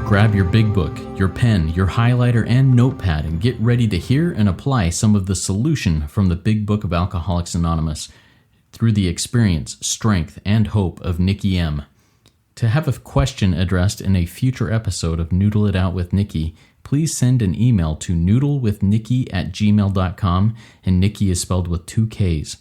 Grab your big book, your pen, your highlighter, and notepad and get ready to hear and apply some of the solution from the Big Book of Alcoholics Anonymous through the experience, strength, and hope of Nikki M. To have a question addressed in a future episode of Noodle It Out with Nikki, please send an email to noodlewithnikki@gmail.com, and Nikki is spelled with 2 Ks.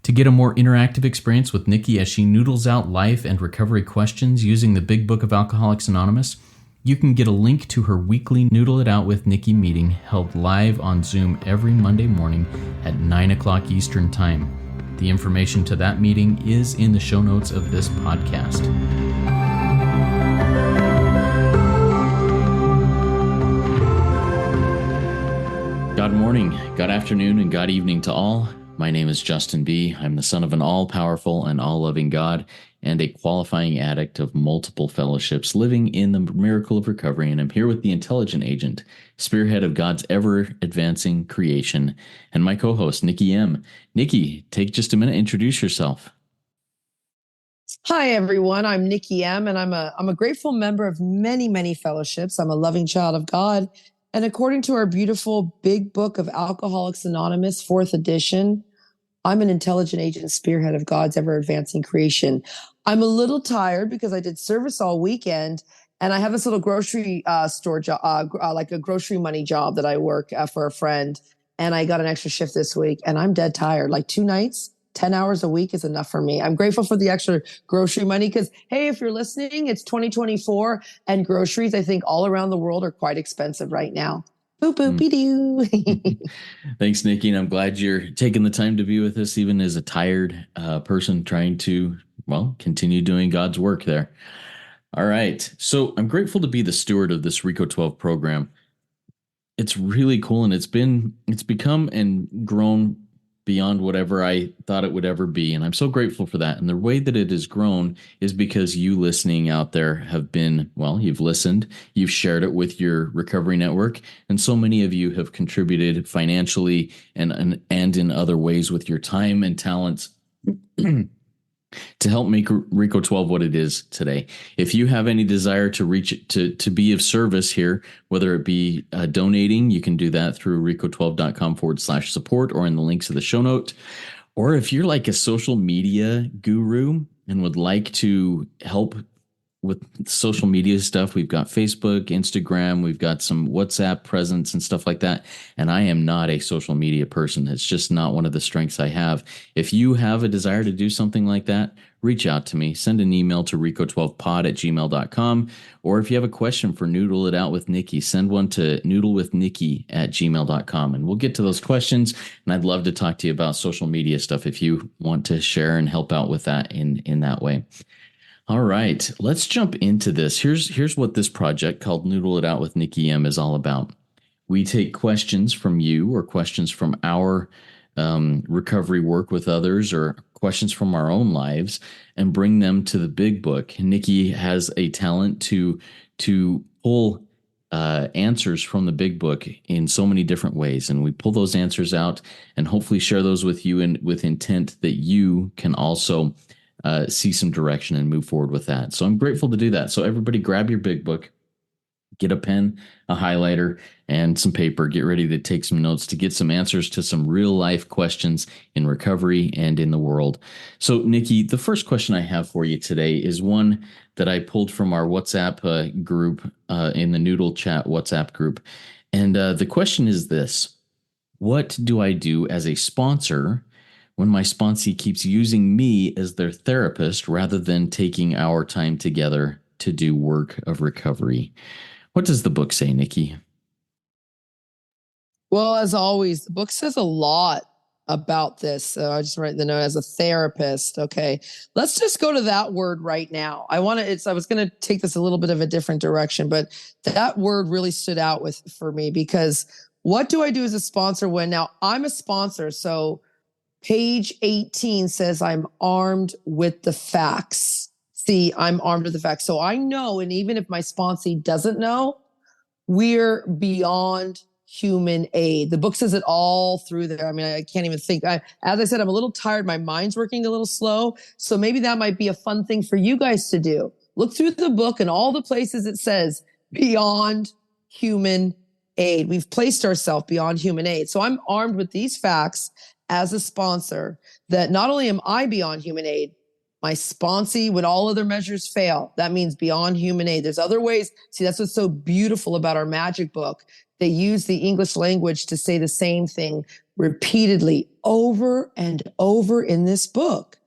To get a more interactive experience with Nikki as she noodles out life and recovery questions using the Big Book of Alcoholics Anonymous, you can get a link to her weekly Noodle It Out with Nikki meeting held live on Zoom every Monday morning at 9 o'clock Eastern Time. The information to that meeting is in the show notes of this podcast. God morning, God afternoon, and God evening to all. My name is Justin B. I'm the son of an all-powerful and all-loving God and a qualifying addict of multiple fellowships living in the miracle of recovery, and I'm here with the intelligent agent, spearhead of God's ever-advancing creation, and my co-host, Nikki M. Nikki, take just a minute, introduce yourself. Hi, everyone. I'm Nikki M., and I'm a grateful member of many, many fellowships. I'm a loving child of God. And according to our beautiful Big Book of Alcoholics Anonymous, 4th edition, I'm an intelligent agent, spearhead of God's ever-advancing creation. I'm a little tired because I did service all weekend, and I have this little grocery store job, like a grocery money job that I work for a friend, and I got an extra shift this week, and I'm dead tired. Like 2 nights, 10 hours a week is enough for me. I'm grateful for the extra grocery money because, hey, if you're listening, it's 2024, and groceries, I think, all around the world are quite expensive right now. Boop, boopy doo. Thanks, Nikki, and I'm glad you're taking the time to be with us, even as a tired person trying to, continue doing God's work there. All right, so I'm grateful to be the steward of this RICO 12 program. It's really cool, and it's become and grown beyond whatever I thought it would ever be. And I'm so grateful for that. And the way that it has grown is because you listening out there have been, you've listened, you've shared it with your recovery network. And so many of you have contributed financially and in other ways with your time and talents to help make RICO 12 what it is today. If you have any desire to reach to be of service here, whether it be donating, you can do that through rico12.com/support or in the links of the show note. Or if you're like a social media guru and would like to help with social media stuff, we've got Facebook, Instagram, we've got some WhatsApp presence and stuff like that. And I am not a social media person. It's just not one of the strengths I have. If you have a desire to do something like that, reach out to me. Send an email to rico12pod@gmail.com. Or if you have a question for Noodle It Out with Nikki, send one to noodlewithnikki@gmail.com. And we'll get to those questions. And I'd love to talk to you about social media stuff if you want to share and help out with that in that way. All right, let's jump into this. Here's what this project called Noodle It Out with Nikki M is all about. We take questions from you or questions from our recovery work with others or questions from our own lives and bring them to the big book. Nikki has a talent to pull answers from the big book in so many different ways. And we pull those answers out and hopefully share those with you and with intent that you can also see some direction and move forward with that. So I'm grateful to do that. So everybody grab your big book, get a pen, a highlighter, and some paper. Get ready to take some notes to get some answers to some real life questions in recovery and in the world. So Nikki, the first question I have for you today is one that I pulled from our WhatsApp group in the Noodle Chat WhatsApp group. And the question is this: what do I do as a sponsor when my sponsee keeps using me as their therapist rather than taking our time together to do work of recovery? What does the book say, Nikki? Well, as always, the book says a lot about this. So I just write the note as a therapist. Okay, let's just go to that word right now. I was going to take this a little bit of a different direction, but that word really stood out for me because what do I do as a sponsor when now I'm a sponsor? So page 18 says I'm armed with the facts. See, I'm armed with the facts. So I know, and even if my sponsee doesn't know, we're beyond human aid. The book says it all through there. I mean, I can't even think. As I said, I'm a little tired. My mind's working a little slow. So maybe that might be a fun thing for you guys to do. Look through the book and all the places it says beyond human aid. We've placed ourselves beyond human aid. So I'm armed with these facts as a sponsor that not only am I beyond human aid, my sponsee, when all other measures fail, that means beyond human aid. There's other ways. See, that's what's so beautiful about our magic book. They use the English language to say the same thing repeatedly over and over in this book.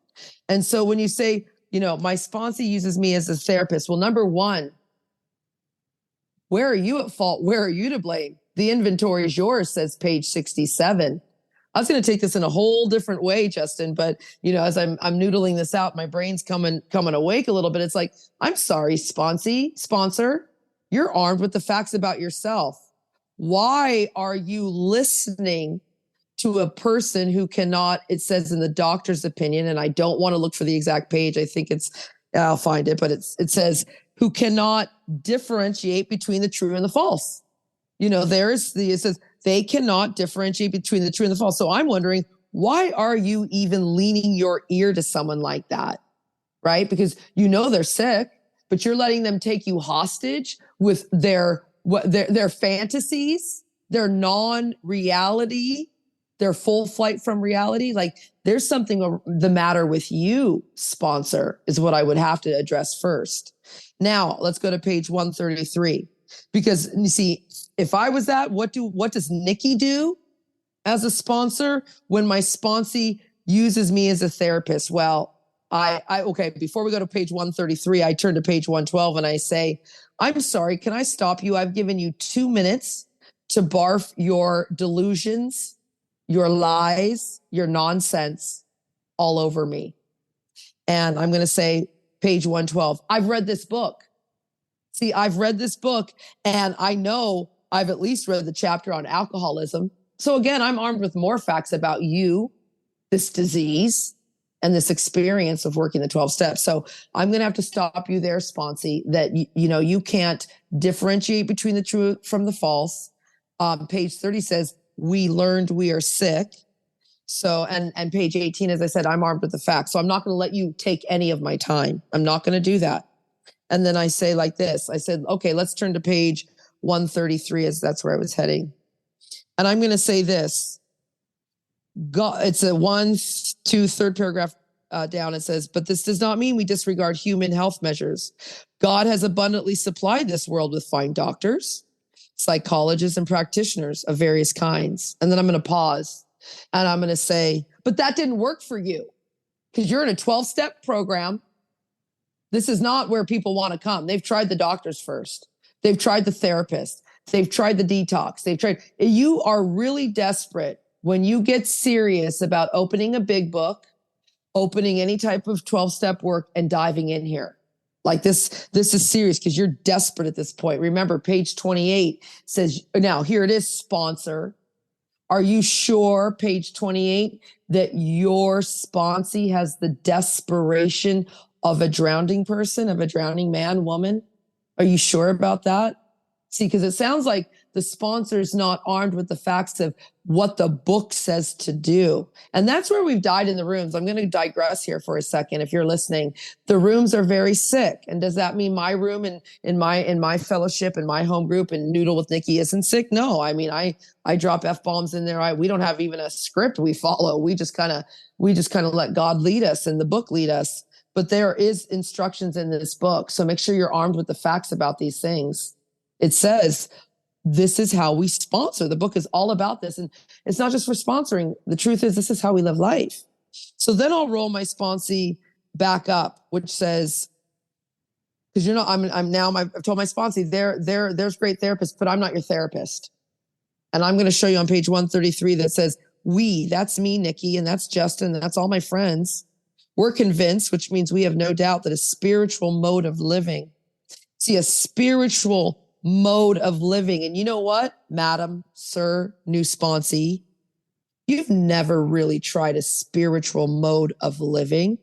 And so when you say, my sponsee uses me as a therapist, well, number one, where are you at fault? Where are you to blame? The inventory is yours, says page 67. I was going to take this in a whole different way, Justin, but as I'm noodling this out, my brain's coming awake a little bit. It's like, I'm sorry, sponsor, you're armed with the facts about yourself. Why are you listening to a person who cannot, it says in the doctor's opinion, and I don't want to look for the exact page. I think I'll find it, but it says who cannot differentiate between the true and the false. It says they cannot differentiate between the true and the false. So I'm wondering, why are you even leaning your ear to someone like that? Right? Because they're sick, but you're letting them take you hostage with their fantasies, their non-reality, their full flight from reality. Like, there's something the matter with you, sponsor, is what I would have to address first. Now, let's go to page 133. Because you see, if I was that, what does Nikki do as a sponsor when my sponsee uses me as a therapist? Well, okay, before we go to page 133, I turn to page 112 and I say, I'm sorry, can I stop you? I've given you 2 minutes to barf your delusions, your lies, your nonsense all over me. And I'm going to say, page 112, I've read this book. See, I've read this book and I know I've at least read the chapter on alcoholism. So again, I'm armed with more facts about you, this disease, and this experience of working the 12 steps. So I'm going to have to stop you there, sponsee, that you can't differentiate between the true from the false. Page 30 says, we learned we are sick. So, and page 18, as I said, I'm armed with the facts. So I'm not going to let you take any of my time. I'm not going to do that. And then I say like this, I said, okay, let's turn to page 133 as that's where I was heading. And I'm going to say this, God, it's a 1, 2, third paragraph down. It says, but this does not mean we disregard human health measures. God has abundantly supplied this world with fine doctors, psychologists, and practitioners of various kinds. And then I'm going to pause and I'm going to say, but that didn't work for you because you're in a 12-step program. This is not where people want to come. They've tried the doctors first. They've tried the therapist. They've tried the detox. You are really desperate when you get serious about opening a big book, opening any type of 12-step work and diving in here. Like this is serious because you're desperate at this point. Remember, page 28 says, now here it is, sponsor. Are you sure, page 28, that your sponsee has the desperation of a drowning person, of a drowning man, woman? Are you sure about that? See, because it sounds like the sponsor's not armed with the facts of what the book says to do. And that's where we've died in the rooms. I'm going to digress here for a second. If you're listening, the rooms are very sick. And does that mean my room in my fellowship, in my home group, and Noodle with Nikki isn't sick? No, I mean, I drop F-bombs in there. We don't have even a script we follow. We just kind of let God lead us and the book lead us. But there is instructions in this book. So make sure you're armed with the facts about these things. It says, this is how we sponsor. The book is all about this. And it's not just for sponsoring. The truth is, this is how we live life. So then I'll roll my sponsee back up, which says, because I've told my sponsee, there's great therapists, but I'm not your therapist. And I'm going to show you on page 133 that says, that's me, Nikki, and that's Justin, and that's all my friends. We're convinced, which means we have no doubt that a spiritual mode of living. See, a spiritual mode of living. And you know what, madam, sir, new sponsee, you've never really tried a spiritual mode of living.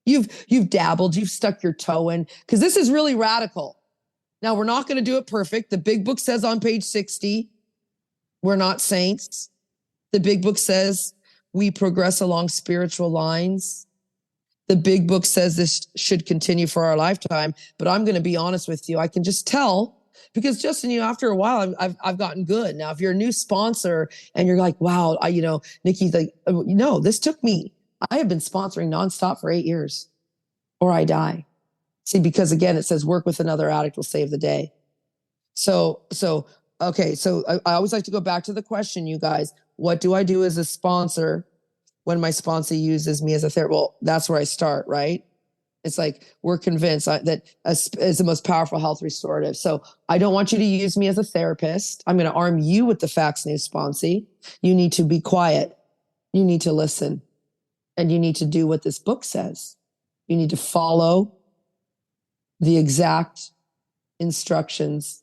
You've dabbled, you've stuck your toe in, because this is really radical. Now, we're not going to do it perfect. The big book says on page 60, we're not saints. The big book says we progress along spiritual lines. The big book says this should continue for our lifetime. But I'm going to be honest with you. I can just tell Because Justin, after a while, I've gotten good. Now, if you're a new sponsor and you're like, wow, Nikki's like, no, this took me. I have been sponsoring nonstop for 8 years, or I die. See, because again, it says work with another addict will save the day. So okay. So I always like to go back to the question, you guys. What do I do as a sponsor when my sponsor uses me as a therapist? Well, that's where I start, right? It's like we're convinced that is the most powerful health restorative. So I don't want you to use me as a therapist. I'm going to arm you with the facts, new sponsee. You need to be quiet. You need to listen. And you need to do what this book says. You need to follow the exact instructions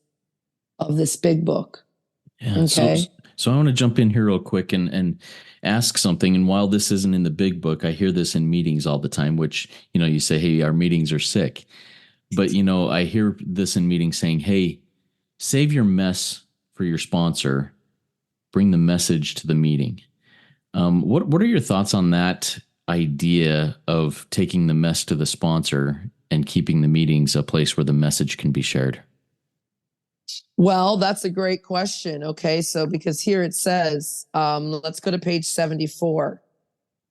of this big book. Yeah. Okay. So I want to jump in here real quick and ask something. And while this isn't in the big book, I hear this in meetings all the time, which, you say, hey, our meetings are sick. But, I hear this in meetings saying, hey, save your mess for your sponsor. Bring the message to the meeting. What are your thoughts on that idea of taking the mess to the sponsor and keeping the meetings a place where the message can be shared? Well, that's a great question. Okay. So, because here it says, let's go to page 74.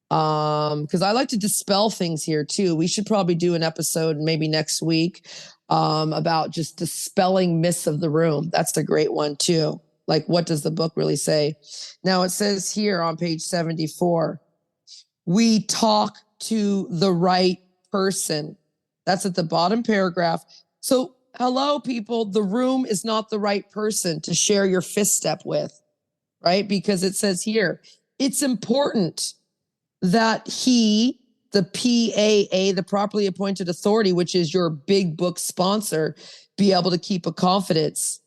Because I like to dispel things here too. We should probably do an episode maybe next week about just dispelling myths of the room. That's a great one too. Like, what does the book really say? Now, it says here on page 74, we talk to the right person. That's at the bottom paragraph. So, hello, people, the room is not the right person to share your fifth step with, right? Because it says here, it's important that he, the PAA, the properly appointed authority, which is your big book sponsor, be able to keep a confidence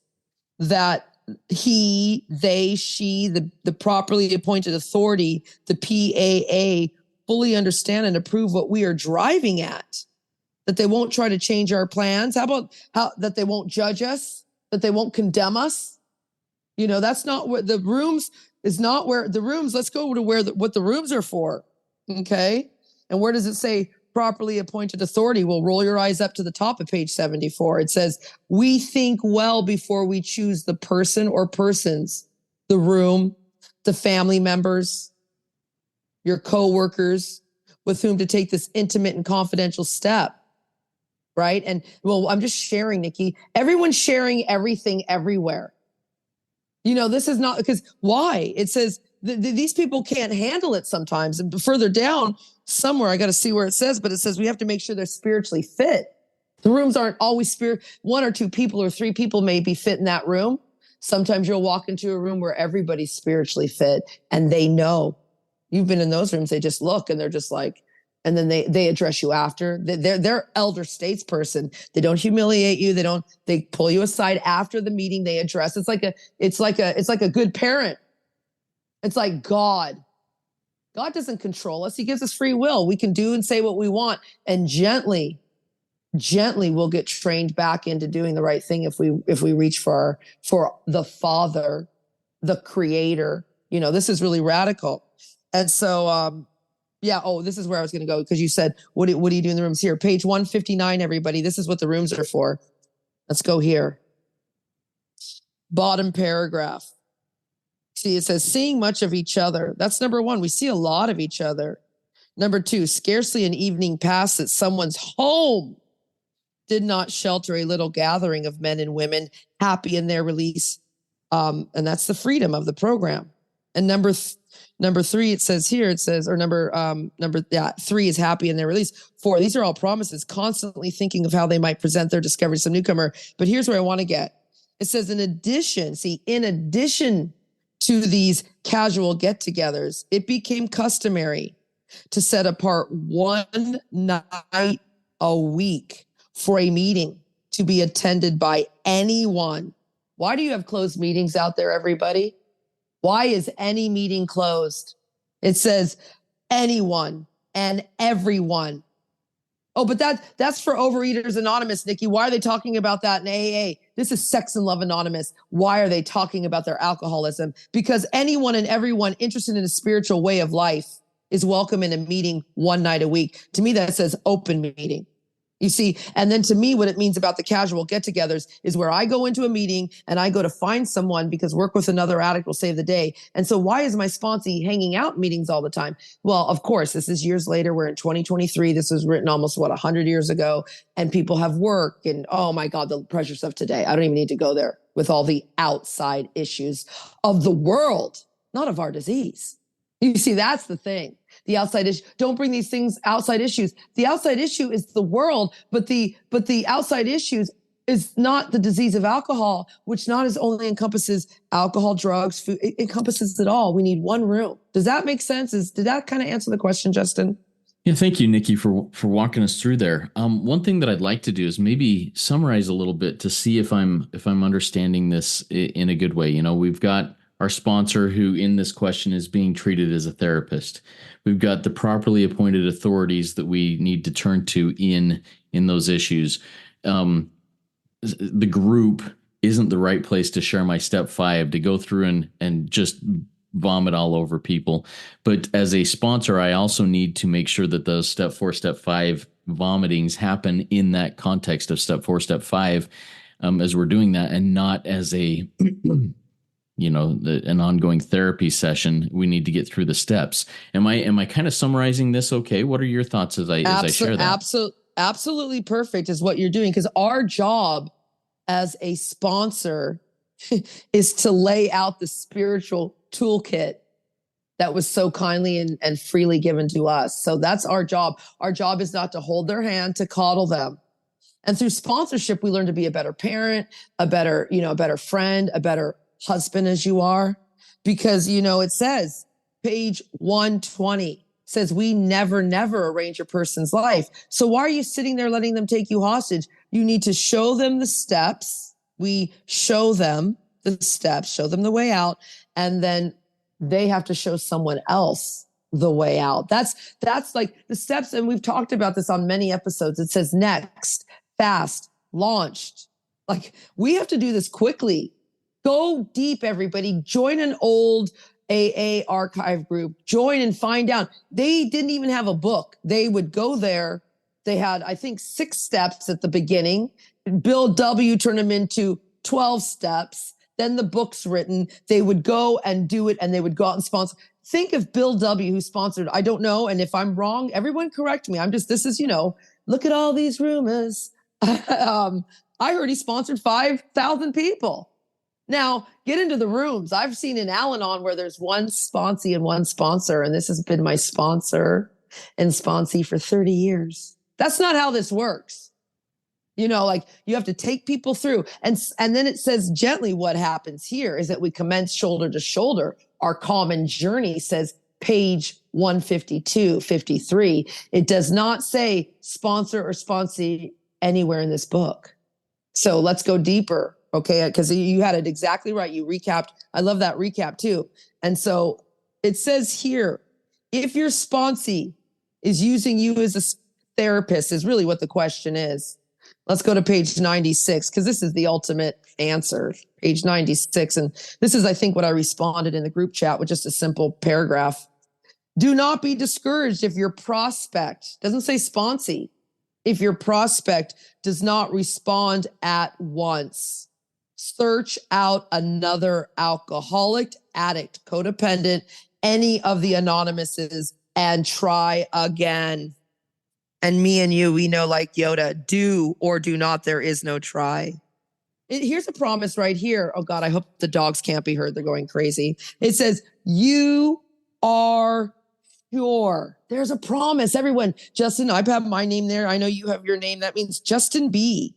that he, they, she, the properly appointed authority, the PAA, fully understand and approve what we are driving at. That they won't try to change our plans. How about that they won't judge us, that they won't condemn us? That's not what the rooms is not where the rooms, let's go to what the rooms are for. Okay. And where does it say properly appointed authority? Well, roll your eyes up to the top of page 74. It says, we think well before we choose the person or persons, the room, the family members, your coworkers with whom to take this intimate and confidential step. Right. And well, I'm just sharing, Nikki. Everyone's sharing everything everywhere. This is not because why? It says these people can't handle it sometimes. And further down somewhere, I got to see where it says, but it says we have to make sure they're spiritually fit. The rooms aren't always one or two people or three people may be fit in that room. Sometimes you'll walk into a room where everybody's spiritually fit and they know. You've been in those rooms, they just look and they're just like, and then they address you after. They're elder statesperson. They don't humiliate you. They pull you aside after the meeting. They address. It's like a good parent. It's like God. God doesn't control us. He gives us free will. We can do and say what we want, and gently we'll get trained back into doing the right thing if we reach for the Father, the Creator. This is really radical. And so yeah. Oh, this is where I was going to go because you said, what do you do in the rooms here? Page 159, everybody. This is what the rooms are for. Let's go here. Bottom paragraph. See, it says seeing much of each other. That's number one. We see a lot of each other. Number two, scarcely an evening passed that someone's home did not shelter a little gathering of men and women happy in their release. And that's the freedom of the program. And number three, it says here, or number 3 is happy in their release. 4, these are all promises, constantly thinking of how they might present their discovery to some newcomer. But here's where I want to get. It says, in addition to these casual get-togethers, it became customary to set apart one night a week for a meeting to be attended by anyone. Why do you have closed meetings out there, everybody? Why is any meeting closed? It says anyone and everyone. Oh, but that's for Overeaters Anonymous, Nikki. Why are they talking about that in AA? This is Sex and Love Anonymous. Why are they talking about their alcoholism? Because anyone and everyone interested in a spiritual way of life is welcome in a meeting one night a week. To me, that says open meeting. You see, and then to me, what it means about the casual get togethers is where I go into a meeting and I go to find someone because work with another addict will save the day. And so, why is my sponsee hanging out in meetings all the time? Well, of course, this is years later. We're in 2023. This was written almost, 100 years ago. And people have work. And oh my God, the pressures of today. I don't even need to go there with all the outside issues of the world, not of our disease. You see, that's the thing. The outside issue. Don't bring these things outside issues. The outside issue is the world, but the outside issues is not the disease of alcohol, which not as only encompasses alcohol, drugs, food. It encompasses it all. We need one room. Does that make sense? Did that kind of answer the question, Justin? Yeah, thank you, Nikki, for walking us through there. One thing that I'd like to do is maybe summarize a little bit to see if I'm understanding this in a good way. You know, we've got our sponsor who in this question is being treated as a therapist. We've got the properly appointed authorities that we need to turn to in those issues. The group isn't the right place to share my step 5, to go through and just vomit all over people. But as a sponsor, I also need to make sure that those step 4, step 5 vomitings happen in that context of step 4, step 5, as we're doing that, and not as a an ongoing therapy session. We need to get through the steps. Am I kind of summarizing this okay? What are your thoughts as I share that? Absolutely perfect is what you're doing, because our job as a sponsor is to lay out the spiritual toolkit that was so kindly and freely given to us. So that's our job. Our job is not to hold their hand, to coddle them. And through sponsorship, we learn to be a better parent, a better friend, a better husband as you are. Because, it says, page 120 says, we never arrange a person's life. So why are you sitting there letting them take you hostage? You need to show them the steps. We show them the steps, show them the way out, and then they have to show someone else the way out. That's like the steps. And we've talked about this on many episodes. It says next, fast, launched. Like, we have to do this quickly. Go deep, everybody. Join an old AA archive group. Join and find out. They didn't even have a book. They would go there. They had, I think, 6 steps at the beginning. Bill W. turned them into 12 steps. Then the book's written. They would go and do it, and they would go out and sponsor. Think of Bill W., who sponsored, I don't know, and if I'm wrong, everyone correct me. This is, look at all these rumors. I heard he sponsored 5,000 people. Now, get into the rooms. I've seen in Al-Anon where there's one sponsee and one sponsor, and this has been my sponsor and sponsee for 30 years. That's not how this works. You have to take people through. And then it says gently what happens here is that we commence shoulder to shoulder. Our common journey says page 152, 53. It does not say sponsor or sponsee anywhere in this book. So let's go deeper. Okay, because you had it exactly right. You recapped. I love that recap too. And so it says here, if your sponsee is using you as a therapist, is really what the question is. Let's go to page 96, because this is the ultimate answer. Page 96. And this is, I think, what I responded in the group chat with just a simple paragraph. Do not be discouraged if your prospect, doesn't say sponsee, if your prospect does not respond at once. Search out another alcoholic, addict, codependent, any of the anonymouses, and try again. And me and you, we know, like Yoda, do or do not, there is no try. Here's a promise right here. Oh God, I hope the dogs can't be heard. They're going crazy. It says, you are sure. There's a promise. Everyone, Justin, I have my name there. I know you have your name. That means Justin B.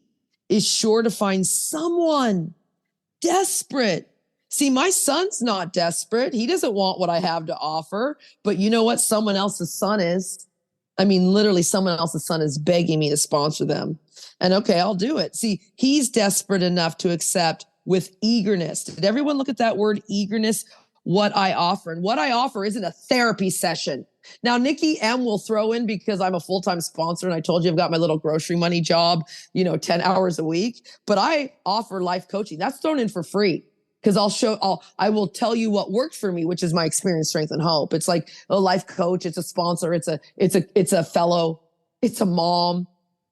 is sure to find someone desperate. See, my son's not desperate. He doesn't want what I have to offer. But you know what? Someone else's son is. I mean, literally, someone else's son is begging me to sponsor them. And okay, I'll do it. See, he's desperate enough to accept with eagerness. Did everyone look at that word eagerness? What I offer. And what I offer isn't a therapy session. Now, Nikki M will throw in, because I'm a full-time sponsor, and I told you I've got my little grocery money job, 10 hours a week, but I offer life coaching. That's thrown in for free, because I will tell you what worked for me, which is my experience, strength, and hope. It's like a life coach. It's a sponsor. It's a fellow. It's a mom.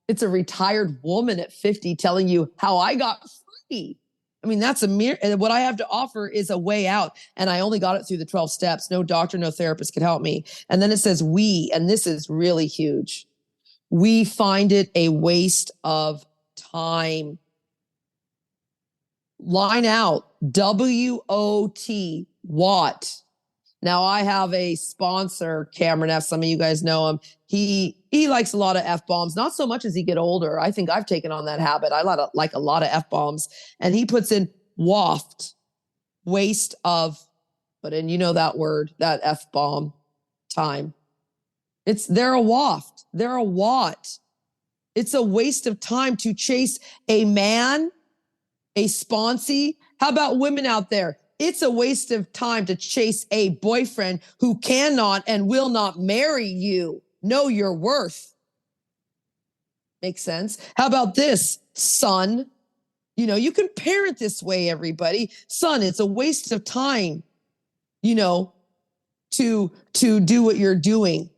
It's a retired woman at 50 telling you how I got free. I mean, that's what I have to offer is a way out. And I only got it through the 12 steps. No doctor, no therapist could help me. And then it says we, and this is really huge. We find it a waste of time. Line out, WOT, Watt. Now I have a sponsor, Cameron F. Some of you guys know him. He likes a lot of F-bombs, not so much as he get older. I think I've taken on that habit. I like a lot of F-bombs. And he puts in waft, waste of, but in you know that word, that F-bomb, time. They're a waft. They're a watt. It's a waste of time to chase a man, a sponsee. How about women out there? It's a waste of time to chase a boyfriend who cannot and will not marry you. Know your worth. Makes sense. How about this, son? You know, you can parent this way, everybody. Son, it's a waste of time, you know, to do what you're doing.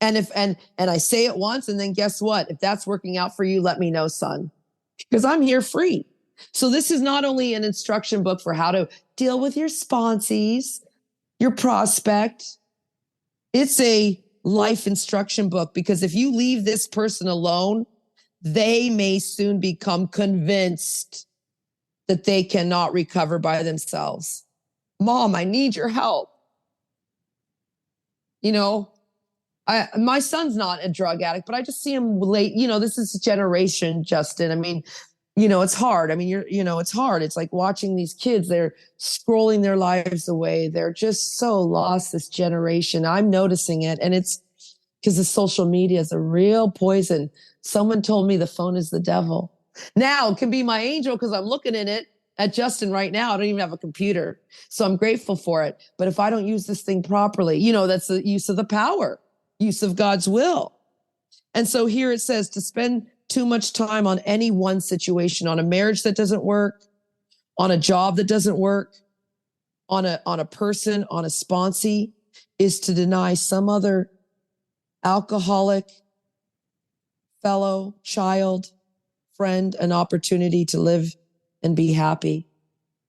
And and I say it once, and then guess what? If that's working out for you, let me know, son, because I'm here free. So this is not only an instruction book for how to deal with your sponsees, your prospect. It's a life instruction book, because if you leave this person alone, they may soon become convinced that they cannot recover by themselves. Mom, I need your help. You know, my son's not a drug addict, but I just see him late. You know, this is a generation, Justin. I mean, you know, it's hard. I mean, it's hard. It's like watching these kids, they're scrolling their lives away. They're just so lost, this generation. I'm noticing it. And it's because the social media is a real poison. Someone told me the phone is the devil. Now it can be my angel because I'm looking in it at Justin right now. I don't even have a computer. So I'm grateful for it. But if I don't use this thing properly, you know, that's the use of the power, use of God's will. And so here it says to spend too much time on any one situation, on a marriage that doesn't work, on a job that doesn't work, on a person, on a sponsee, is to deny some other alcoholic, fellow, child, friend, an opportunity to live and be happy.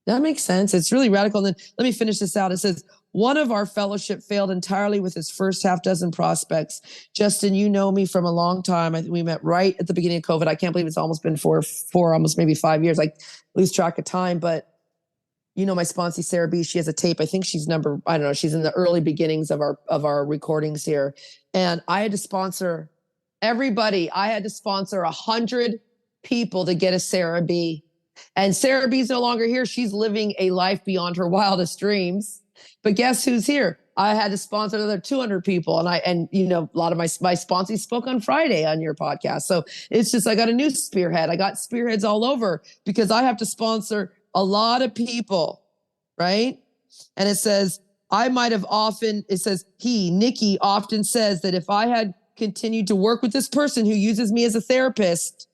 That makes sense. It's really radical. And then let me finish this out. It says, one of our fellowship failed entirely with his first half dozen prospects. Justin, you know me from a long time. We met right at the beginning of COVID. I can't believe it's almost been four, almost maybe 5 years. I lose track of time, but you know, my sponsee, Sarah B, she has a tape. I think she's I don't know, she's in the early beginnings of our recordings here. And I had to sponsor everybody. I had to sponsor 100 people to get a Sarah B. And Sarah B's no longer here. She's living a life beyond her wildest dreams. But guess who's here? I had to sponsor another 200 people. And you know, a lot of my sponsees spoke on Friday on your podcast. So it's just, I got a new spearhead. I got spearheads all over because I have to sponsor a lot of people, right? And it says, Nikki often says that if I had continued to work with this person who uses me as a therapist,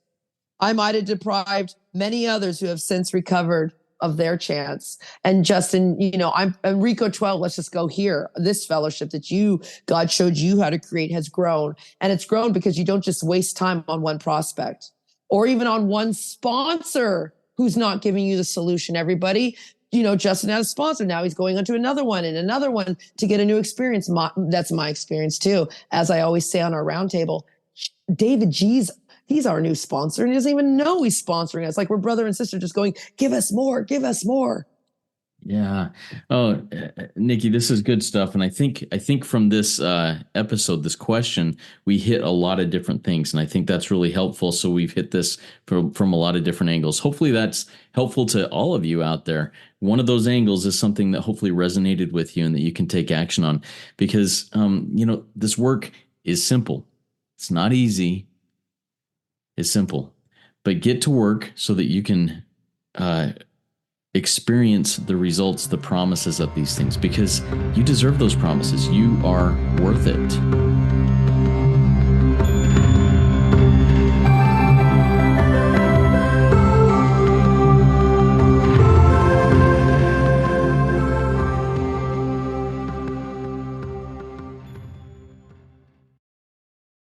I might have deprived many others who have since recovered of their chance. And Justin, you know, I'm Rico 12. Let's just go here. This fellowship that God showed you how to create has grown. And it's grown because you don't just waste time on one prospect or even on one sponsor who's not giving you the solution. Everybody, you know, Justin has a sponsor. Now he's going on to another one and another one to get a new experience. That's my experience too. As I always say on our roundtable, David G's, he's our new sponsor and he doesn't even know he's sponsoring us. Like we're brother and sister just going, give us more, give us more. Yeah. Oh, Nikki, this is good stuff. And I think from this episode, this question, we hit a lot of different things. And I think that's really helpful. So we've hit this from a lot of different angles. Hopefully that's helpful to all of you out there. One of those angles is something that hopefully resonated with you and that you can take action on because, you know, this work is simple. It's not easy. It's simple, but get to work so that you can, experience the results, the promises of these things, because you deserve those promises. You are worth it.